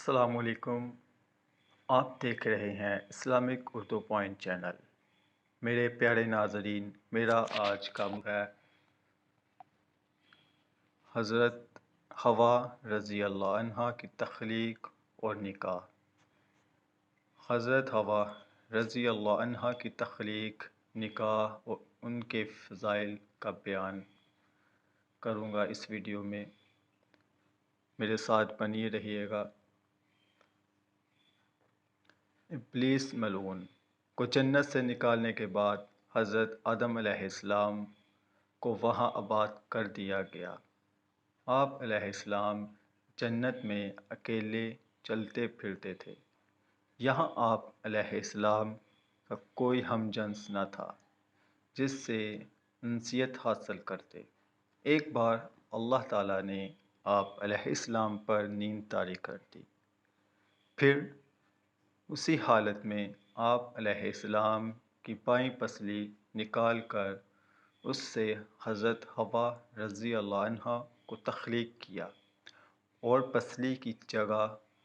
السلام علیکم۔ آپ دیکھ رہے ہیں اسلامک اردو پوائنٹ چینل۔ میرے پیارے ناظرین، میرا آج کا موضوع ہے حضرت حوا رضی اللہ عنہا کی تخلیق اور نکاح۔ حضرت حوا رضی اللہ عنہا کی تخلیق، نکاح اور ان کے فضائل کا بیان کروں گا اس ویڈیو میں۔ میرے ساتھ بنی رہیے گا۔ ابلیس ملعون کو جنت سے نکالنے کے بعد حضرت آدم علیہ السلام کو وہاں آباد کر دیا گیا۔ آپ علیہ السلام جنت میں اکیلے چلتے پھرتے تھے۔ یہاں آپ علیہ السلام کا کوئی ہم جنس نہ تھا جس سے انسیت حاصل کرتے۔ ایک بار اللہ تعالیٰ نے آپ علیہ السلام پر نیند طاری کر دی۔ پھر اسی حالت میں آپ علیہ السلام کی بائیں پسلی نکال کر اس سے حضرت حوا رضی اللہ عنہا کو تخلیق کیا اور پسلی کی جگہ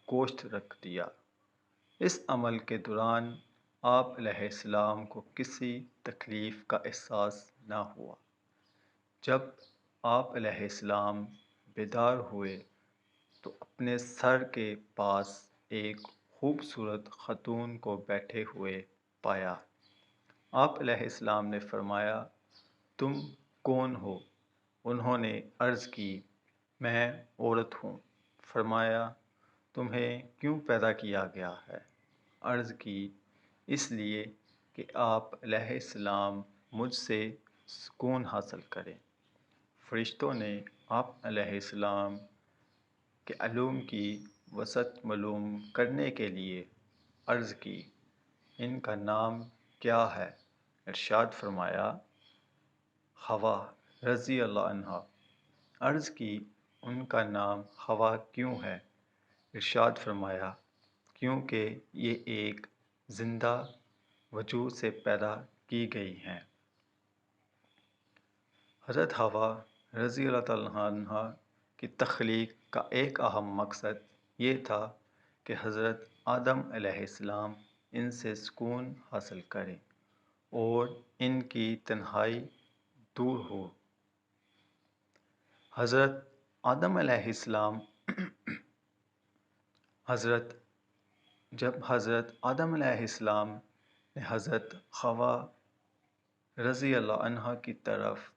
گوشت رکھ دیا۔ اس عمل کے دوران آپ علیہ السلام کو کسی تکلیف کا احساس نہ ہوا۔ جب آپ علیہ السلام بیدار ہوئے تو اپنے سر کے پاس ایک خوبصورت خاتون کو بیٹھے ہوئے پایا۔ آپ علیہ السلام نے فرمایا، تم کون ہو؟ انہوں نے عرض کی، میں عورت ہوں۔ فرمایا، تمہیں کیوں پیدا کیا گیا ہے؟ عرض کی، اس لیے کہ آپ علیہ السلام مجھ سے سکون حاصل کریں۔ فرشتوں نے آپ علیہ السلام کے علوم کی وسعت معلوم کرنے کے لیے عرض کی، ان کا نام کیا ہے؟ ارشاد فرمایا، حوا رضی اللہ عنہا۔ عرض کی، ان کا نام حوا کیوں ہے؟ ارشاد فرمایا، کیونکہ یہ ایک زندہ وجود سے پیدا کی گئی ہیں۔ حضرت حوا رضی اللہ عنہا کی تخلیق کا ایک اہم مقصد یہ تھا کہ حضرت آدم علیہ السلام ان سے سکون حاصل کریں اور ان کی تنہائی دور ہو۔ حضرت آدم علیہ السلام جب حضرت آدم علیہ السلام نے حضرت حوا رضی اللہ عنہا کی طرف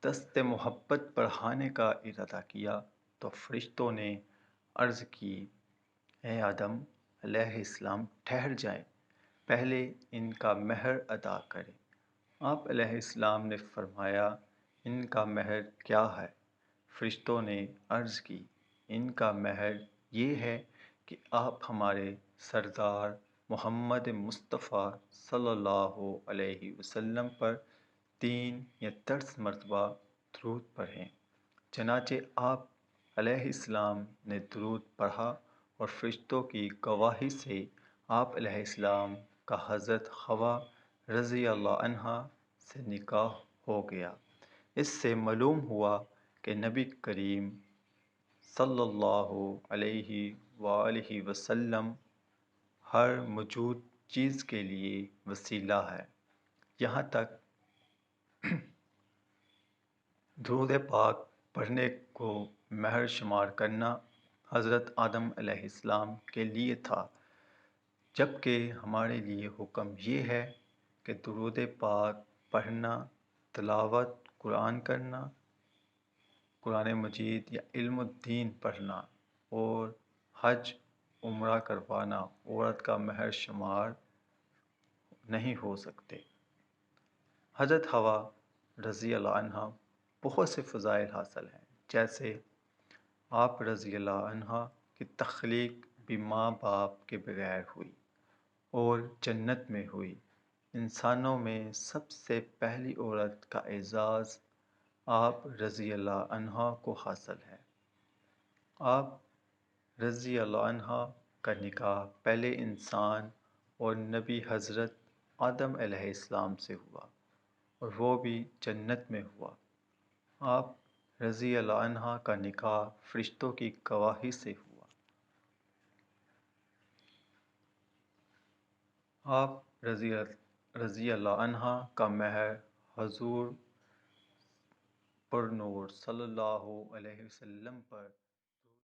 دست محبت بڑھانے کا ارادہ کیا تو فرشتوں نے عرض کی، اے آدم علیہ السلام ٹھہر جائیں، پہلے ان کا مہر ادا کریں۔ آپ علیہ السلام نے فرمایا، ان کا مہر کیا ہے؟ فرشتوں نے عرض کی، ان کا مہر یہ ہے کہ آپ ہمارے سردار محمد مصطفیٰ صلی اللہ علیہ وسلم پر 3 یا 10 مرتبہ درود پڑھیں۔ چنانچہ آپ علیہ السلام نے درود پڑھا اور فرشتوں کی گواہی سے آپ علیہ السلام کا حضرت حوا رضی اللہ عنہا سے نکاح ہو گیا۔ اس سے معلوم ہوا کہ نبی کریم صلی اللہ علیہ وآلہ وسلم ہر موجود چیز کے لیے وسیلہ ہے، یہاں تک درود پاک پڑھنے کو مہر شمار کرنا حضرت آدم علیہ السلام کے لیے تھا، جبکہ ہمارے لیے حکم یہ ہے کہ درود پاک پڑھنا، تلاوت قرآن کرنا، قرآن مجید یا علم الدین پڑھنا اور حج عمرہ کروانا عورت کا مہر شمار نہیں ہو سکتے۔ حضرت حوا رضی اللہ عنہا بہت سے فضائل حاصل ہیں، جیسے آپ رضی اللہ عنہا کی تخلیق بھی ماں باپ کے بغیر ہوئی اور جنت میں ہوئی۔ انسانوں میں سب سے پہلی عورت کا اعزاز آپ رضی اللہ عنہا کو حاصل ہے۔ آپ رضی اللہ عنہا کا نکاح پہلے انسان اور نبی حضرت آدم علیہ السلام سے ہوا اور وہ بھی جنت میں ہوا۔ آپ رضی اللہ عنہا کا نکاح فرشتوں کی گواہی سے ہوا۔ آپ رضی اللہ عنہ کا مہر حضور پر نور صلی اللہ علیہ وسلم پر